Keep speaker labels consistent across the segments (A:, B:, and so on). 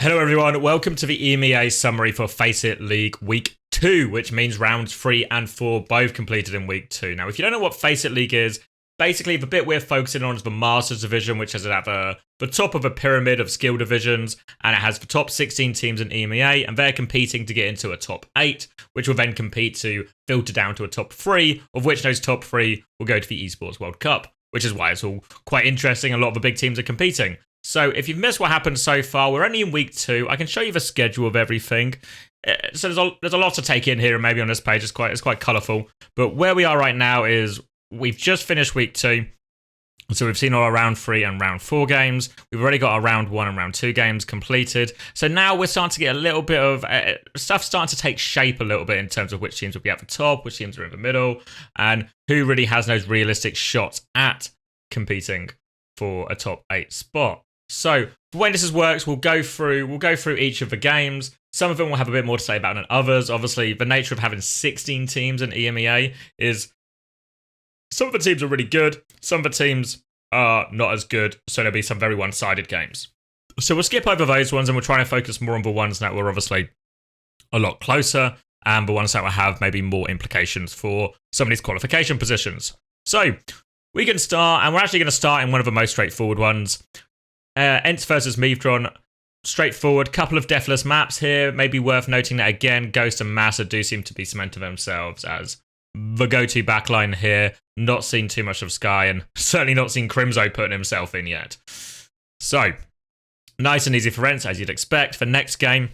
A: Hello everyone, welcome to the EMEA summary for FACEIT League Week 2, which means rounds 3 and 4 both completed in Week 2. Now, if you don't know what FACEIT League is, basically the bit we're focusing on is the Masters division, which is at the top of a pyramid of skill divisions, and it has the top 16 teams in EMEA, and they're competing to get into a top 8, which will then compete to filter down to a top 3, of which those top 3 will go to the Esports World Cup, which is why it's all quite interesting. A lot of the big teams are competing. So if you've missed what happened so far, we're only in Week 2. I can show you the schedule of everything. So there's a lot to take in here, and maybe on this page it's quite colourful. But where we are right now is we've just finished Week 2. So we've seen all our round 3 and round 4 games. We've already got our round 1 and round 2 games completed. So now we're starting to get a little bit of stuff starting to take shape a little bit in terms of which teams will be at the top, which teams are in the middle, and who really has those realistic shots at competing for a top 8 spot. So the way this works, we'll go through each of the games. Some of them will have a bit more to say about than others. Obviously, the nature of having 16 teams in EMEA is some of the teams are really good, some of the teams are not as good, so there'll be some very one-sided games. So we'll skip over those ones and we'll try to focus more on the ones that were obviously a lot closer and the ones that will have maybe more implications for some of these qualification positions. So we can start, and we're actually going to start in one of the most straightforward ones. ENCE versus Meavedron, straightforward. Couple of deathless maps here. Maybe worth noting that again, Ghost and Massa do seem to be cementing themselves as the go-to backline here. Not seen too much of Sky, and certainly not seen Crimzo putting himself in yet. So, nice and easy for ENCE, as you'd expect. For next game,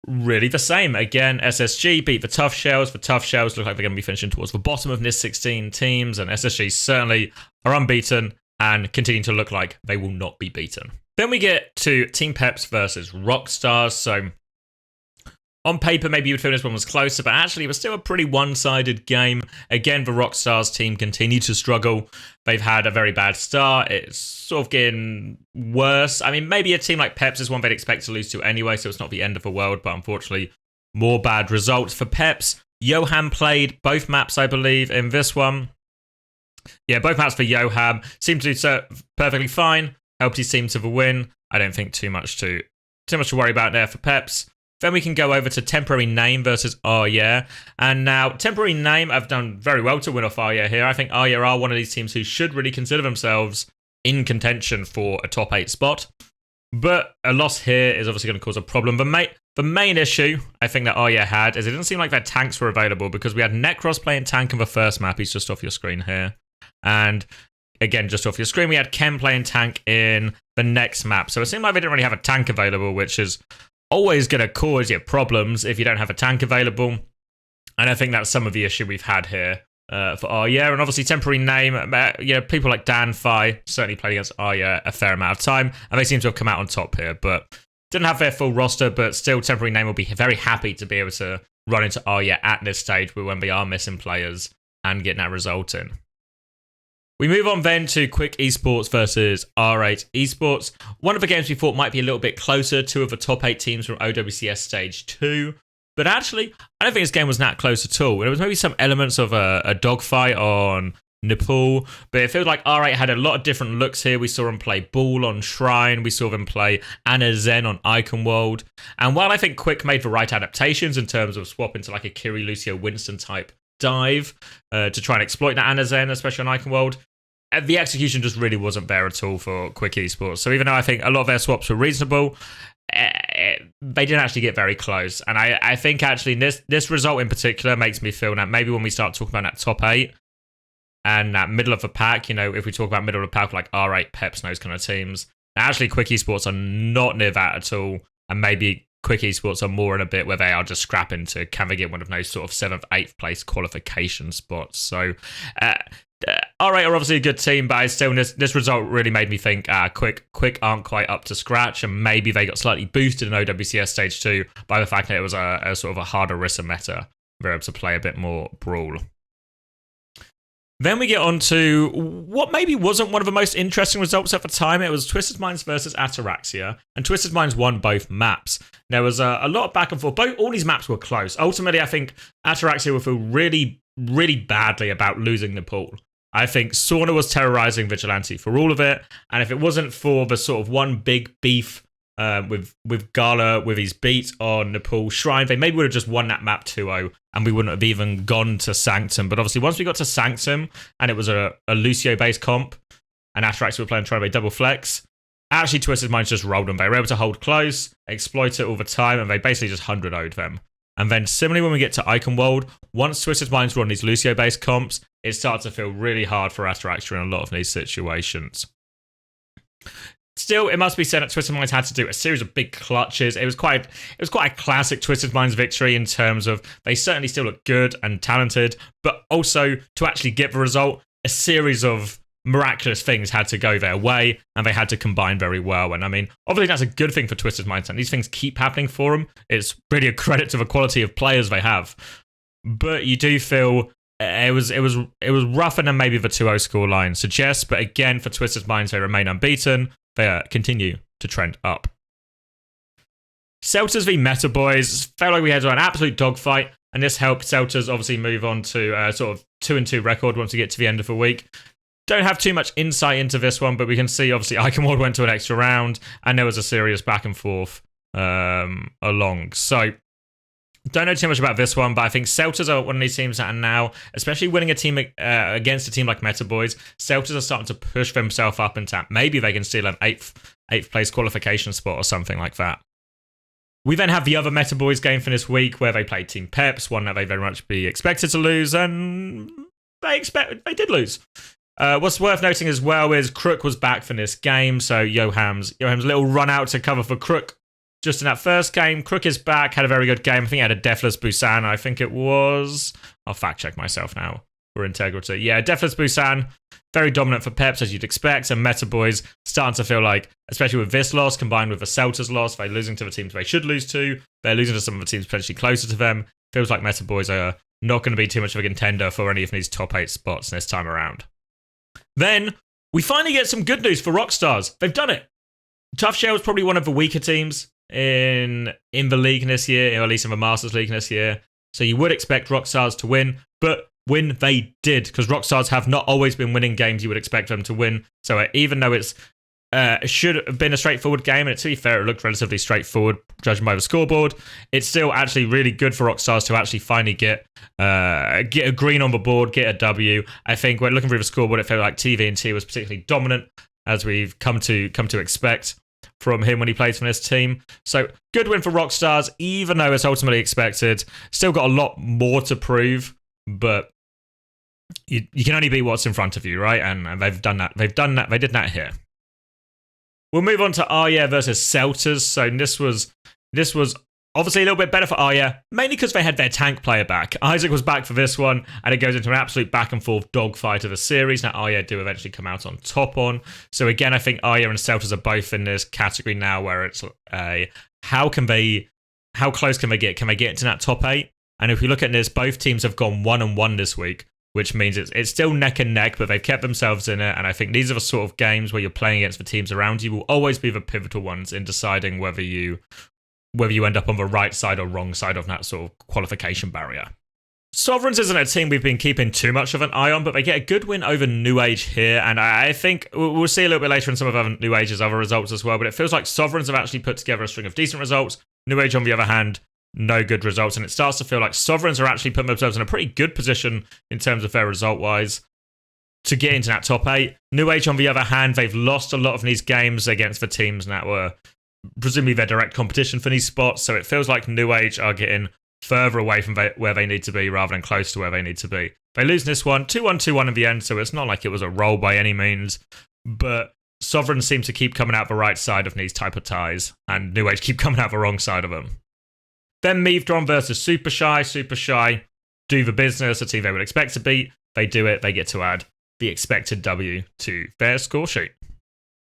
A: really the same. Again, SSG beat the ToughShells. The ToughShells look like they're going to be finishing towards the bottom of this 16 teams, and SSG certainly are unbeaten and continue to look like they will not be beaten. Then we get to Team Peps versus ROCstars. So on paper, maybe you would feel this one was closer, but actually it was still a pretty one-sided game. Again, the ROCstars team continue to struggle. They've had a very bad start. It's sort of getting worse. I mean, maybe a team like Peps is one they'd expect to lose to anyway, so it's not the end of the world, but unfortunately, more bad results for Peps. Johan played both maps, I believe, in this one. Yeah, both maps for Johan seemed to do perfectly fine. Helped his team to the win. I don't think too much to worry about there for Peps. Then we can go over to Temporary Name versus Arya. And now, Temporary Name have done very well to win off Arya here. I think Arya are one of these teams who should really consider themselves in contention for a top 8 spot. But a loss here is obviously going to cause a problem. The main issue I think that Arya had is it didn't seem like their tanks were available, because we had Necros playing tank in the first map. He's just off your screen here. And again, just off your screen, we had Ken playing tank in the next map. So it seemed like they didn't really have a tank available, which is always going to cause you problems if you don't have a tank available. And I think that's some of the issue we've had here for Arya. And obviously, Temporary Name, people like Dan Fai certainly played against Arya a fair amount of time, and they seem to have come out on top here. But didn't have their full roster, but still, Temporary Name will be very happy to be able to run into Arya at this stage when they are missing players and getting that result in. We move on then to Quick Esports versus ROCstars. One of the games we thought might be a little bit closer, two of the top 8 teams from OWCS Stage 2. But actually, I don't think this game was that close at all. There was maybe some elements of a dogfight on Nepal, but it feels like R8 had a lot of different looks here. We saw them play Ball on Shrine. We saw them play Anna Zen on Icon World. And while I think Quick made the right adaptations in terms of swapping to like a Kiri, Lucio, Winston type dive to try and exploit that Anna Zen, especially on Icon World, the execution just really wasn't there at all for Quick Esports. So even though I think a lot of their swaps were reasonable, they didn't actually get very close. And I think actually this result in particular makes me feel that maybe when we start talking about that top 8 and that middle of the pack, if we talk about middle of the pack like R8, Peps, and those kind of teams, actually Quick Esports are not near that at all. And maybe Quick Esports are more in a bit where they are just scrapping to can they get one of those sort of 7th, 8th place qualification spots. So R8 are obviously a good team, but still this result really made me think Quick aren't quite up to scratch, and maybe they got slightly boosted in OWCS Stage 2 by the fact that it was a sort of a harder Rissa meta. They're able to play a bit more Brawl. Then we get on to what maybe wasn't one of the most interesting results at the time. It was Twisted Minds versus Ataraxia, and Twisted Minds won both maps. There was a lot of back and forth. All these maps were close. Ultimately, I think Ataraxia will feel really, really badly about losing the pool. I think Sauna was terrorizing Vigilante for all of it, and if it wasn't for the sort of one big beef with Gala, with his beat on Nepal Shrine, they maybe would have just won that map 2-0 and we wouldn't have even gone to Sanctum. But obviously, once we got to Sanctum and it was a Lucio-based comp and Ataraxia were playing trying to be double flex, actually Twisted Minds just rolled them. They were able to hold close, exploit it all the time, and they basically just 100-0'd them. And then similarly, when we get to Icon World, once Twisted Minds were on these Lucio-based comps, it started to feel really hard for Ataraxia in a lot of these situations. Still, it must be said that Twisted Minds had to do a series of big clutches. It was quite a classic Twisted Minds victory in terms of they certainly still look good and talented, but also to actually get the result, a series of miraculous things had to go their way, and they had to combine very well. And I mean, obviously that's a good thing for Twisted Minds, and these things keep happening for them. It's really a credit to the quality of players they have. But you do feel it was rougher than maybe the 2-0 scoreline suggests. But again, for Twisted Minds, they remain unbeaten. They continue to trend up. Celtas v Metaboiz felt like we had an absolute dogfight, and this helped Celtas obviously move on to sort of 2-2 record once we get to the end of the week. Don't have too much insight into this one, but we can see obviously Icon World went to an extra round, and there was a serious back and forth along. So don't know too much about this one, but I think Celtas are one of these teams that are now, especially winning a team against a team like Metaboiz, Celtas are starting to push themselves up and tap. Maybe they can steal an eighth place qualification spot or something like that. We then have the other Metaboiz game for this week where they played Team Peps, one that they very much be expected to lose, and they did lose. What's worth noting as well is Crook was back for this game, so Yoham's little run out to cover for Crook just in that first game. Crook is back, had a very good game. I think he had a Deathless Busan. I think it was... I'll fact check myself now for integrity. Yeah, Deathless Busan, very dominant for Peps as you'd expect, and Metaboiz starting to feel like, especially with this loss combined with the Celtas loss, they're losing to the teams they should lose to. They're losing to some of the teams potentially closer to them. Feels like Metaboiz are not going to be too much of a contender for any of these top 8 spots this time around. Then, we finally get some good news for ROCstars. They've done it. TheToughShells probably one of the weaker teams in the league this year, or at least in the Masters League this year. So you would expect ROCstars to win, but win they did, because ROCstars have not always been winning games you would expect them to win. So even though it should have been a straightforward game, and to be fair, it looked relatively straightforward judging by the scoreboard, it's still actually really good for ROCstars to actually finally get a green on the board, get a W. I think when looking through the scoreboard, it felt like TVNT was particularly dominant, as we've come to expect from him when he plays for this team. So good win for ROCstars, even though it's ultimately expected. Still got a lot more to prove, but you can only beat what's in front of you, right? And they've done that. They did that here. We'll move on to Arya versus Celtas. So this was obviously a little bit better for Arya, mainly because they had their tank player back. Isaac was back for this one, and it goes into an absolute back and forth dogfight of the series. Now Arya do eventually come out on top on. So again, I think Arya and Celtas are both in this category now where it's how close can they get? Can they get into that top 8? And if we look at this, both teams have gone 1-1 this week, which means it's still neck and neck, but they've kept themselves in it. And I think these are the sort of games where you're playing against the teams around you will always be the pivotal ones in deciding whether you end up on the right side or wrong side of that sort of qualification barrier. Sovreigns isn't a team we've been keeping too much of an eye on, but they get a good win over nu.age here, and I think we'll see a little bit later in some of nu.age's other results as well, but it feels like Sovreigns have actually put together a string of decent results. nu.age, on the other hand, no good results, and it starts to feel like Sovreigns are actually putting themselves in a pretty good position in terms of their result-wise to get into that top 8. nu.age, on the other hand, they've lost a lot of these games against the teams that were presumably their direct competition for these spots, so it feels like nu.age are getting further away from where they need to be rather than close to where they need to be. They lose this one, 2-1, 2-1 in the end, so it's not like it was a roll by any means, but Sovreigns seem to keep coming out the right side of these type of ties, and nu.age keep coming out the wrong side of them. Then Meavedron versus Supershy. Supershy do the business, a team they would expect to beat. They do it, they get to add the expected W to their score sheet.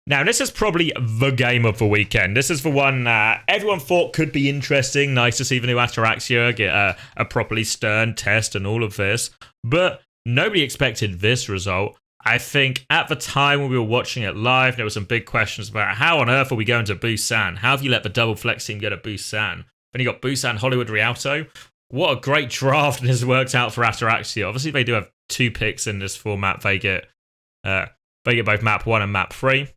A: Now, this is probably the game of the weekend. This is the one everyone thought could be interesting. Nice to see the new Ataraxia get a properly stern test and all of this. But nobody expected this result. I think at the time when we were watching it live, there were some big questions about how on earth are we going to Busan? How have you let the double flex team go to Busan? Then you got Busan, Hollywood, Rialto. What a great draft this worked out for Ataraxia. Obviously, they do have 2 picks in this format. They get both map 1 and map 3.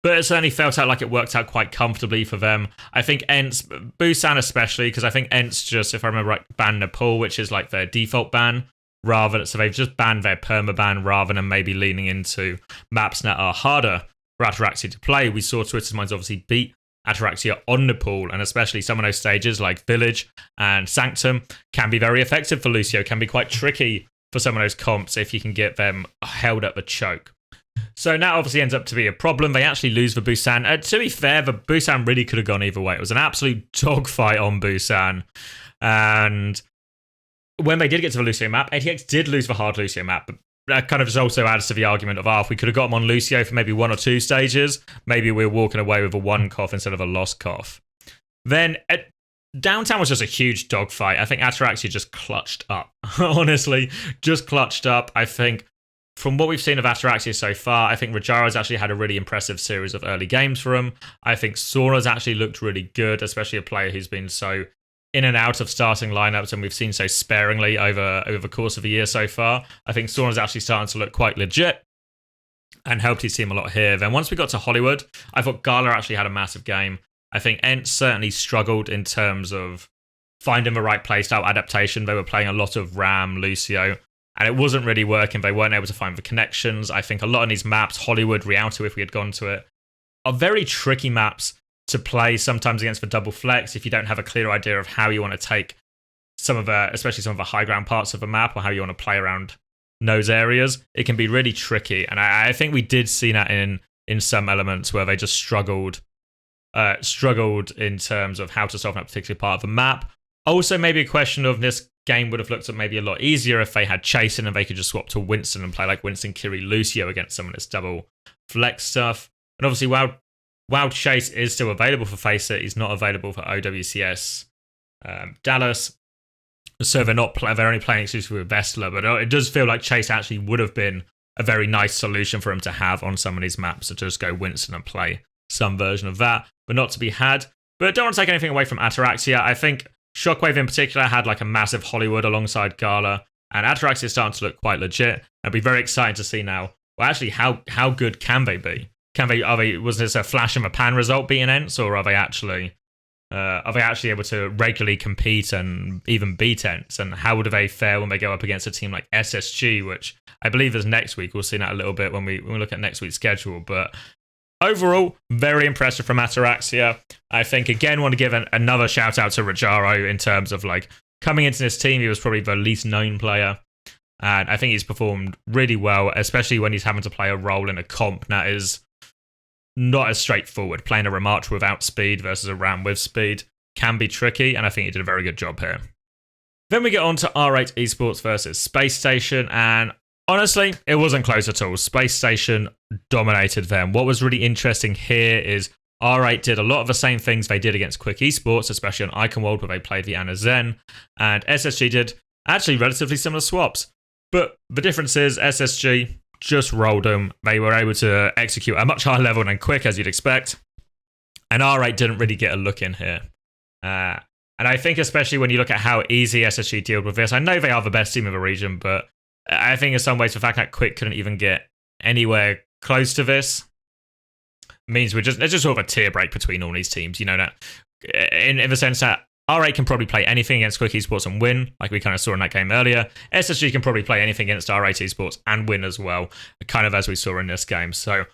A: But it certainly felt out like it worked out quite comfortably for them. I think ENCE, Busan especially, because I think ENCE just, if I remember right, banned Nepal, which is like their default ban, so they've just banned their permaban rather than maybe leaning into maps that are harder for Ataraxia to play. We saw Twisted Minds obviously beat Ataraxia on Nepal, and especially some of those stages like Village and Sanctum can be very effective for Lucio, can be quite tricky for some of those comps if you can get them held at the choke. So now obviously ends up to be a problem. They actually lose for Busan. To be fair, the Busan really could have gone either way. It was an absolute dogfight on Busan. And when they did get to the Lucio map, ATX did lose the hard Lucio map. But that kind of just also adds to the argument of, if we could have got them on Lucio for maybe 1 or 2 stages, maybe we're walking away with a 1 cough instead of a lost cough. Then Downtown was just a huge dogfight. I think Ataraxia just clutched up. Honestly, just clutched up. I think from what we've seen of Ataraxia so far, I think Rajaro's actually had a really impressive series of early games for him. I think Sora's actually looked really good, especially a player who's been so in and out of starting lineups and we've seen so sparingly over the course of the year so far. I think Sora's actually starting to look quite legit and helped his team a lot here. Then once we got to Hollywood, I thought Gala actually had a massive game. I think ENCE certainly struggled in terms of finding the right playstyle adaptation. They were playing a lot of Ram, Lucio, and it wasn't really working. They weren't able to find the connections. I think a lot of these maps, Hollywood, Rialto, if we had gone to it, are very tricky maps to play sometimes against the double flex if you don't have a clear idea of how you want to take some of the, especially some of the high ground parts of the map, or how you want to play around those areas. It can be really tricky. And I think we did see that in some elements where they just struggled in terms of how to solve that particular part of the map. Also, maybe a question of this game would have looked maybe a lot easier if they had Chasing and they could just swap to Winston and play like Winston, Kiri, Lucio against some of this double flex stuff. And obviously, while Chase is still available for FACEIT, he's not available for OWCS Dallas. So they're only playing exclusively with Vestler, but it does feel like Chase actually would have been a very nice solution for him to have on some of these maps, to just go Winston and play some version of that, but not to be had. But don't want to take anything away from Ataraxia. I think Shockwave in particular had like a massive Hollywood alongside Gala, and Ataraxia is starting to look quite legit. I'd be very excited to see now, well, actually, how good can they be? Was this a flash in the pan result beating ENCE, or are they actually able to regularly compete and even beat ENCE? And how do they fare when they go up against a team like SSG, which I believe is next week? We'll see that a little bit when we look at next week's schedule. But overall, very impressive from Ataraxia. I think, again, want to give another shout out to Rajaro in terms of like coming into this team. He was probably the least known player. And I think he's performed really well, especially when he's having to play a role in a comp that is not as straightforward. Playing a Remarch without speed versus a Ram with speed can be tricky, and I think he did a very good job here. Then we get on to R8 Esports versus Spacestation, and honestly, it wasn't close at all. Spacestation dominated them. What was really interesting here is R8 did a lot of the same things they did against Quick Esports, especially on Icon World where they played the Ana Zen, and SSG did actually relatively similar swaps. But the difference is SSG just rolled them. They were able to execute at a much higher level than Quick, as you'd expect. And R8 didn't really get a look in here. And I think especially when you look at how easy SSG dealt with this, I know they are the best team in the region, but I think in some ways the fact that Quick couldn't even get anywhere close to this means there's just sort of a tier break between all these teams. You know, that in the sense that R8 can probably play anything against Quick Esports and win, like we kind of saw in that game earlier. SSG can probably play anything against R8 Esports and win as well, kind of as we saw in this game. So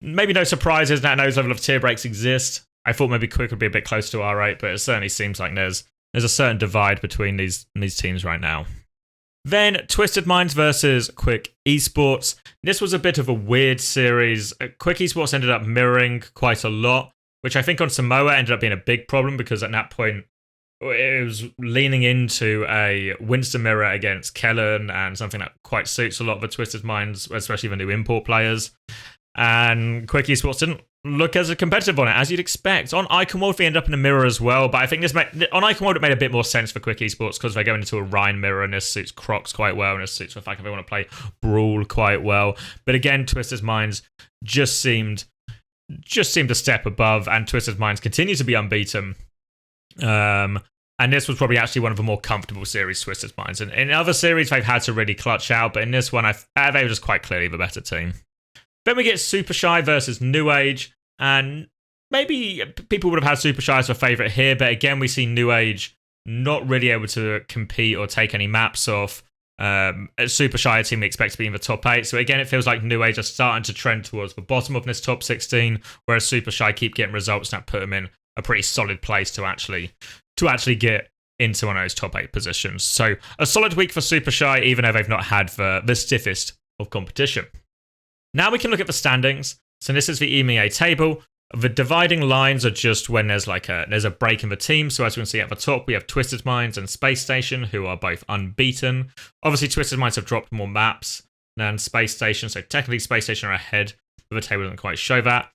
A: maybe no surprises that those level of tier breaks exist. I thought maybe Quick would be a bit close to R8, but it certainly seems like there's a certain divide between these teams right now. Then Twisted Minds versus Quick Esports. This was a bit of a weird series. Quick Esports ended up mirroring quite a lot, which I think on Samoa ended up being a big problem, because at that point it was leaning into a Winston mirror against Kellen, and something that quite suits a lot of the Twisted Minds, especially the new import players. And Quick Esports didn't look as competitive on it, as you'd expect. On Icon World, they ended up in a mirror as well, but I think on Icon World it made a bit more sense for Quick Esports because they're going into a Rhine mirror, and this suits Crocs quite well, and this suits the fact that they want to play Brawl quite well. But again, Twisted Minds just seemed a step above, and Twisted Minds continue to be unbeaten. And this was probably actually one of the more comfortable series, Twisted Minds. And in other series, they've had to really clutch out, but in this one, they were just quite clearly the better team. Then we get Supershy versus nu.age. And maybe people would have had Supershy as a favourite here, but again, we see nu.age not really able to compete or take any maps off. Supershy, a team we expect to be in the top 8. So again, it feels like nu.age are starting to trend towards the bottom of this top 16, whereas Supershy keep getting results that put them in a pretty solid place to actually get into one of those top 8 positions. So a solid week for Supershy, even though they've not had the stiffest of competition. Now we can look at the standings. So this is the EMEA table. The dividing lines are just when there's a break in the team. So as you can see at the top, we have Twisted Minds and Spacestation, who are both unbeaten. Obviously, Twisted Minds have dropped more maps than Spacestation, so technically Spacestation are ahead, but the table doesn't quite show that.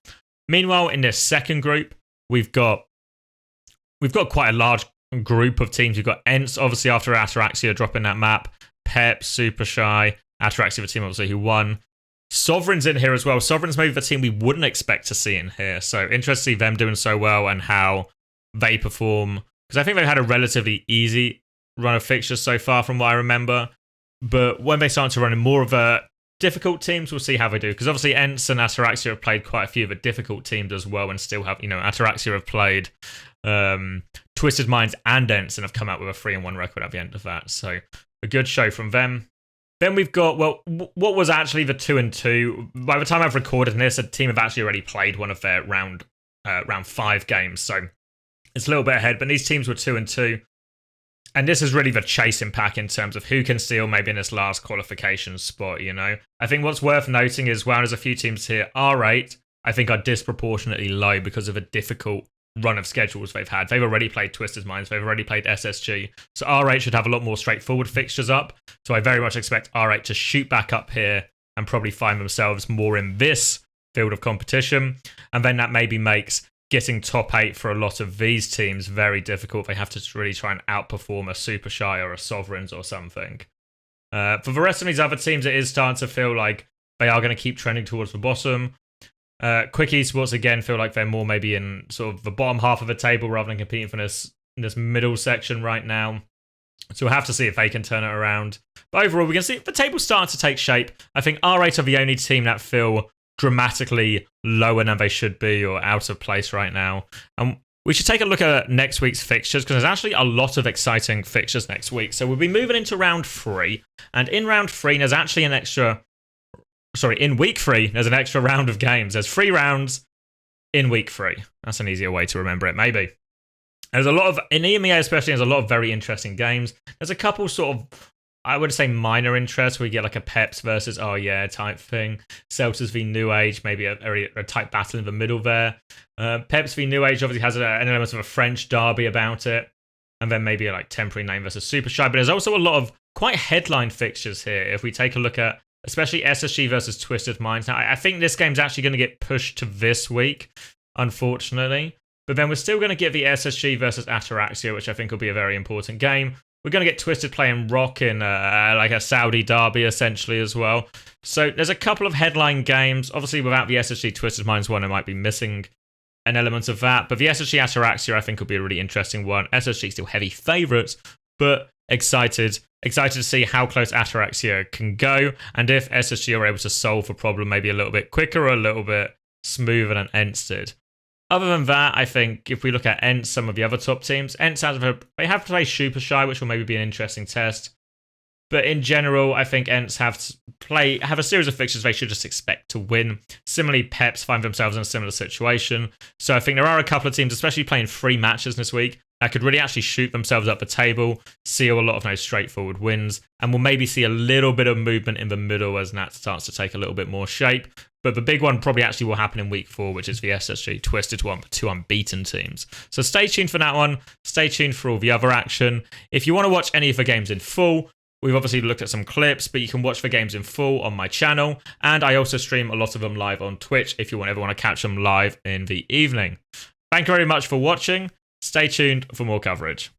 A: Meanwhile, in this second group, we've got quite a large group of teams. We've got ENCE, obviously after Ataraxia dropping that map, Peps, Supershy, Ataraxia, the team obviously who won. Sovreigns in here as well. Sovreigns maybe the team we wouldn't expect to see in here. So interesting to see them doing so well and how they perform. Because I think they've had a relatively easy run of fixtures so far from what I remember. But when they start to run in more of a difficult teams, we'll see how they do. Because obviously ENCE and Ataraxia have played quite a few of the difficult teams as well and still have, Ataraxia have played Twisted Minds and ENCE and have come out with a 3-1 record at the end of that. So a good show from them. Then we've got, what was actually the 2-2. By the time I've recorded this, a team have actually already played one of their round 5 games. So it's a little bit ahead, but these teams were 2-2. And this is really the chasing pack in terms of who can steal maybe in this last qualification spot, I think what's worth noting is while there's a few teams here, R8, I think are disproportionately low because of a difficult run of schedules they've had. They've already played Twisted Minds, they've already played SSG, so R8 should have a lot more straightforward fixtures up, so I very much expect R8 to shoot back up here and probably find themselves more in this field of competition, and then that maybe makes getting top 8 for a lot of these teams very difficult. They have to really try and outperform a Supershy or a Sovreigns or something. For the rest of these other teams, it is starting to feel like they are going to keep trending towards the bottom. Quick Esports again feel like they're more maybe in sort of the bottom half of the table rather than competing for this middle section right now. So we'll have to see if they can turn it around. But overall, we can see the table's starting to take shape. I think R8 are the only team that feel dramatically lower than they should be or out of place right now. And we should take a look at next week's fixtures because there's actually a lot of exciting fixtures next week. So we'll be moving into round 3. And in round 3, there's actually in week 3, there's an extra round of games. There's 3 rounds in week 3. That's an easier way to remember it, maybe. There's a lot of, in EMEA especially, there's a lot of very interesting games. There's a couple sort of, I would say minor interests where you get like a Peps versus type thing. Celtas v nu.age, maybe a tight battle in the middle there. Peps v nu.age obviously has an element of a French derby about it. And then maybe a temporary name versus Supershy. But there's also a lot of quite headline fixtures here. If we take a look at especially SSG versus Twisted Minds. Now, I think this game's actually going to get pushed to this week, unfortunately. But then we're still going to get the SSG versus Ataraxia, which I think will be a very important game. We're going to get Twisted playing ROC in a Saudi derby, essentially, as well. So there's a couple of headline games. Obviously, without the SSG Twisted Minds one, I might be missing an element of that. But the SSG Ataraxia, I think, will be a really interesting one. SSG still heavy favourites, but excited to see how close Ataraxia can go and if SSG are able to solve the problem maybe a little bit quicker or a little bit smoother than ENCE did. Other than that, I think if we look at ENCE, some of the other top teams, ENCE they have to play Supershy, which will maybe be an interesting test. But in general, I think ENCE have a series of fixtures they should just expect to win. Similarly, Peps find themselves in a similar situation. So I think there are a couple of teams, especially playing 3 matches this week, that could really actually shoot themselves up the table, seal a lot of those straightforward wins, and we'll maybe see a little bit of movement in the middle as that starts to take a little bit more shape. But the big one probably actually will happen in week 4, which is the SSG Twisted one, 2 unbeaten teams. So stay tuned for that one. Stay tuned for all the other action. If you want to watch any of the games in full, we've obviously looked at some clips, but you can watch the games in full on my channel. And I also stream a lot of them live on Twitch if you ever want to catch them live in the evening. Thank you very much for watching. Stay tuned for more coverage.